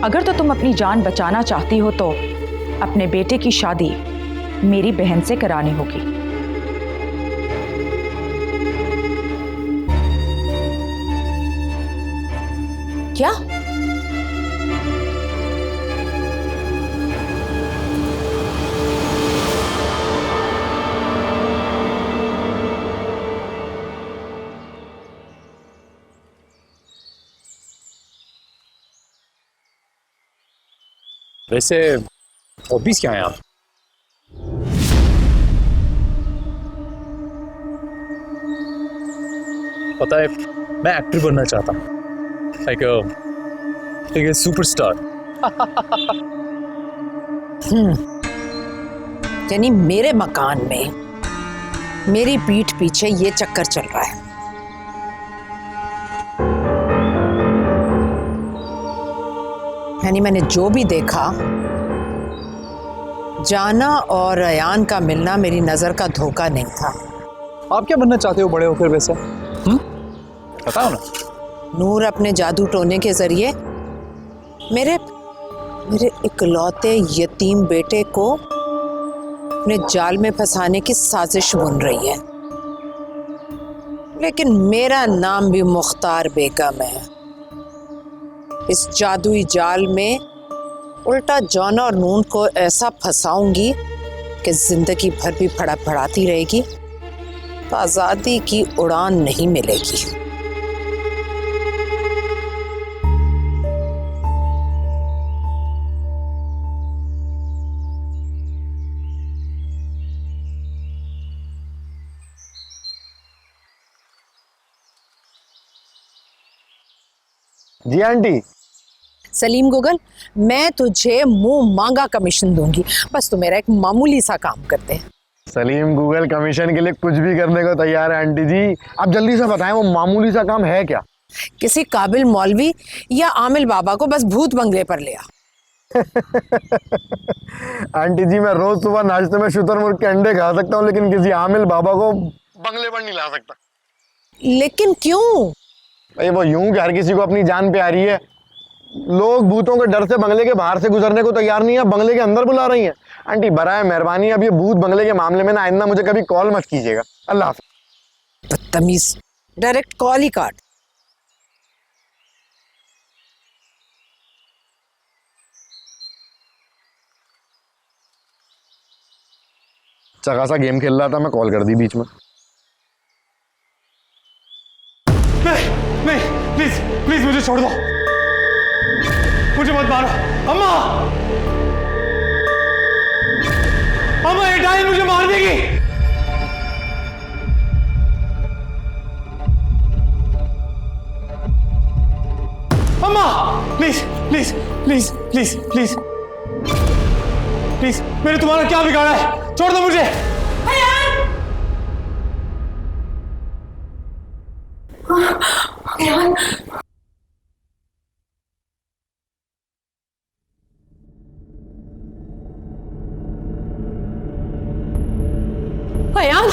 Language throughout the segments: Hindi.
अगर तो तुम अपनी जान बचाना चाहती हो तो अपने बेटे की शादी मेरी बहन से करानी होगी। क्या? वैसे हॉबीज क्या है आप? पता है, मैं एक्टर बनना चाहता हूँ, लाइक सुपरस्टार। यानी मेरे मकान में मेरी पीठ पीछे ये चक्कर चल रहा है। यानी मैंने जो भी देखा, जाना और अयान का मिलना मेरी नजर का धोखा नहीं था। आप क्या बनना चाहते हो बड़े होकर वैसे? बताओ ना। नूर अपने जादू टोने के जरिए मेरे इकलौते यतीम बेटे को अपने जाल में फंसाने की साजिश बुन रही है। लेकिन मेरा नाम भी मुख्तार बेगम है। इस जादुई जाल में उल्टा जॉन और नून को ऐसा फंसाऊंगी कि जिंदगी भर भी फड़फड़ाती रहेगी, तो आजादी की उड़ान नहीं मिलेगी। जी आंटी। सलीम गूगल, मैं तुझे मुंह मांगा कमीशन दूंगी, बस तू मेरा एक मामूली सा काम करते हैं। सलीम गूगल कमीशन के लिए कुछ भी करने को तैयार है आंटी जी। आप जल्दी से बताएं वो मामूली सा काम है क्या? किसी काबिल मौलवी या आमिल बाबा को बस भूत बंगले पर ले आ। आंटी जी, मैं रोज सुबह नाश्ते में शुतुरमुर्ग के अंडे खा सकता हूँ, लेकिन किसी आमिल बाबा को बंगले पर नहीं ला सकता। लेकिन क्यों? भाई वो यूं कि हर किसी को अपनी जान प्यारी है। लोग भूतों के डर से बंगले के बाहर से गुजरने को तैयार नहीं है, बंगले के अंदर बुला रही हैं। आंटी बराए मेहरबानी अब ये भूत बंगले के मामले में ना आइंदा मुझे कभी कॉल मत कीजिएगा। अल्लाह हाफ़िज़। बदतमीज, डायरेक्ट कॉल ही काट। अच्छा खासा गेम खेल रहा था, मैं कॉल कर दी बीच में। नहीं, प्लीज प्लीज मुझे छोड़ दो, मुझे मत मारो। अम्मा, अम्मा ये डायन मुझे मार देगी। अम्मा please please please please please please, मैंने तुम्हारा क्या बिगाड़ा है? छोड़ दो मुझे। अयान, अयान,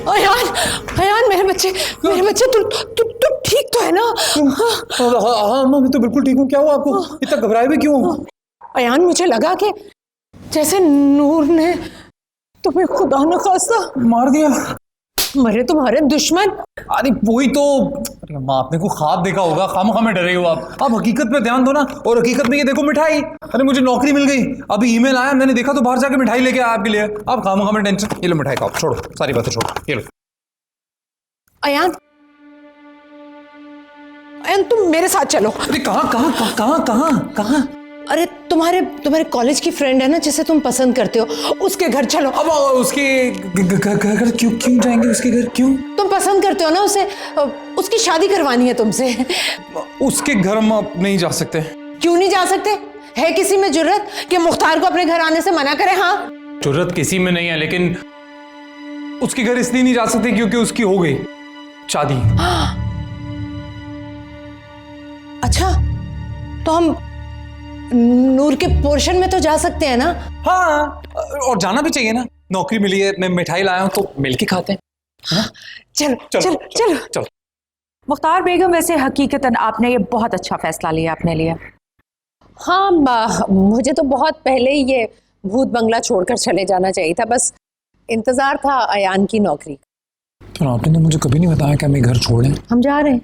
अयान, अयान, मेरे बच्चे तू ठीक तो है ना? हाँ मैं तो बिल्कुल ठीक हूँ। क्या हुआ आपको? इतना घबराए भी क्यों? अयान, मुझे लगा कि जैसे नूर ने तुम्हें खुदा न खास्ता मार दिया। मरे तुम्हारे दुश्मन। अरे वही तो। अरे अम्मा, आपने को ख्वाब देखा होगा, खामखा में डरे हो आप हकीकत पे ध्यान दो ना। और हकीकत में ये देखो मिठाई। अरे मुझे नौकरी मिल गई, अभी ईमेल आया, मैंने देखा तो बाहर जाके मिठाई लेके आया आपके लिए। आप खामखा में टेंशन। ये लो मिठाई खाओ, छोड़ो सारी बातें छोड़ो, ये लो। अयान, अयान तुम मेरे साथ चलो। अरे कहाँ कहाँ कहाँ कहाँ कहाँ? अरे तुम्हारे कॉलेज की फ्रेंड है ना जिसे तुम पसंद करते हो, उसके घर चलो। अब उसके घर क्यों जाएंगे? उसके घर क्यों? तुम पसंद करते हो ना उसे, उसकी शादी करवानी है तुमसे। उसके घर हम आप नहीं जा सकते। क्यों नहीं जा सकते? है किसी में जुर्रत कि मुख्तार को अपने घर आने से मना करे? हाँ, जुर्रत किसी में नहीं है, लेकिन उसके घर इसलिए नहीं जा सकते क्योंकि उसकी हो गई शादी। अच्छा, तो हम नूर के पोर्शन में तो जा सकते हैं ना? हाँ, और जाना भी चाहिए ना। नौकरी मिली है, मैं मिठाई लाया हूँ, तो मिलके खाते हैं। चलो चलो चलो चलो। मुख्तार बेगम, वैसे हकीकतन आपने ये बहुत अच्छा फैसला लिया अपने लिए। हाँ, मुझे तो बहुत पहले ही ये भूत बंगला छोड़कर चले जाना चाहिए था, बस इंतजार था अयान की नौकरी। तो आपने तो मुझे कभी नहीं बताया कि हमें घर छोड़ें। हम जा रहे हैं।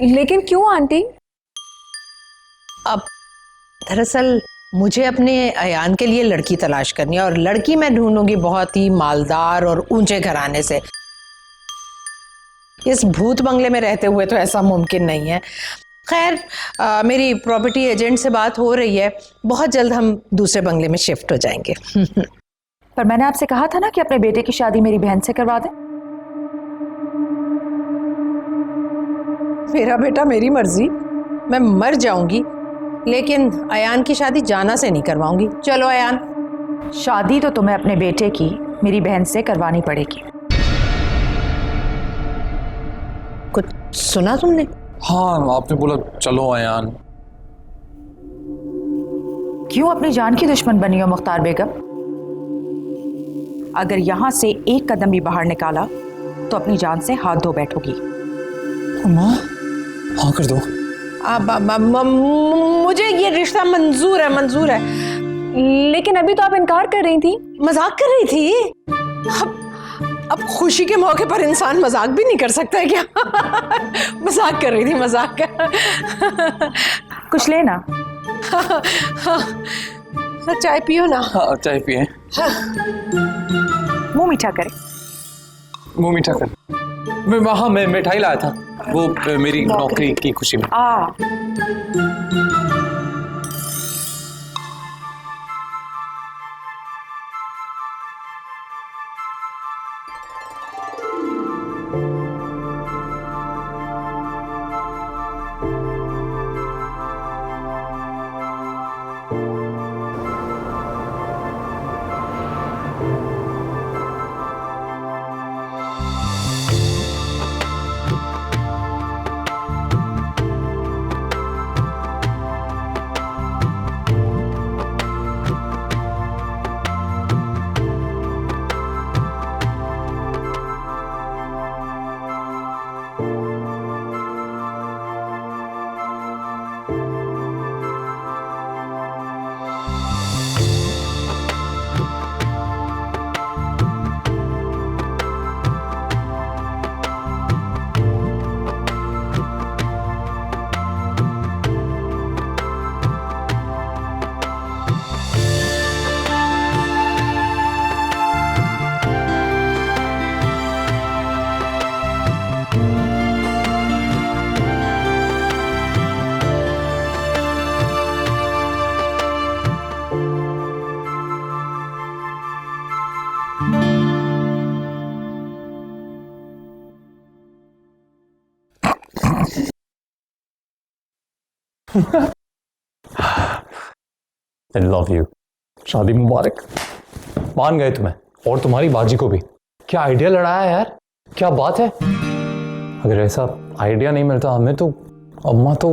लेकिन क्यों आंटी? अब दरअसल मुझे अपने अयान के लिए लड़की तलाश करनी है, और लड़की मैं ढूंढूंगी बहुत ही मालदार और ऊंचे घराने से। इस भूत बंगले में रहते हुए तो ऐसा मुमकिन नहीं है। खैर, मेरी प्रॉपर्टी एजेंट से बात हो रही है, बहुत जल्द हम दूसरे बंगले में शिफ्ट हो जाएंगे। पर मैंने आपसे कहा था ना कि अपने बेटे की शादी मेरी बहन से करवा दें। मेरा बेटा मेरी मर्जी, मैं मर जाऊंगी, लेकिन अयान की शादी जाना से नहीं करवाऊंगी। चलो अयान। शादी तो तुम्हें अपने बेटे की मेरी बहन से करवानी पड़ेगी। कुछ सुना तुमने? हाँ, आपने बोला चलो अयान। क्यों अपनी जान की दुश्मन बनी हो मुख्तार बेगम? अगर यहां से एक कदम भी बाहर निकाला तो अपनी जान से हाथ धो बैठोगी। माँ, हाँ कर दो। मुझे ये रिश्ता मंजूर है, मंजूर है। लेकिन अभी तो आप इनकार कर रही थी। मजाक कर रही थी। अब खुशी के मौके पर इंसान मजाक भी नहीं कर सकता है क्या? मजाक कर रही थी, मजाक कर। कुछ लेना? चाय पियो ना। हाँ, चाय पिए। मुंह मीठा करे। मुंह मीठा कर। मैं मिठाई लाया था, वो मेरी नौकरी की खुशी में। I love you. शादी मुबारक। मान गए तुम्हें, और तुम्हारी बाजी को भी। क्या आइडिया लड़ाया यार, क्या बात है। अगर ऐसा आइडिया नहीं मिलता हमें तो अम्मा तो।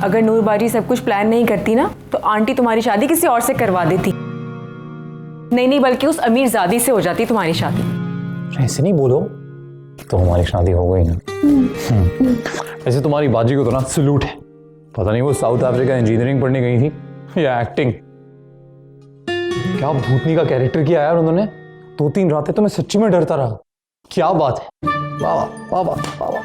अगर नूर बाजी सब कुछ प्लान नहीं करती ना, तो आंटी तुम्हारी शादी किसी और से करवा देती। नहीं, बल्कि उस अमीरजादी से हो जाती तुम्हारी शादी। ऐसे नहीं बोलो, तो हमारी शादी हो गई ना। ऐसे तुम्हारी बाजी को तो ना सलूट है। पता नहीं वो साउथ अफ्रीका इंजीनियरिंग पढ़ने गई थी या एक्टिंग। क्या भूतनी का कैरेक्टर किया यार उन्होंने। 2-3 रातें तो मैं सच्ची में डरता रहा। क्या बात है। वाह वाह वाह वाह वाह।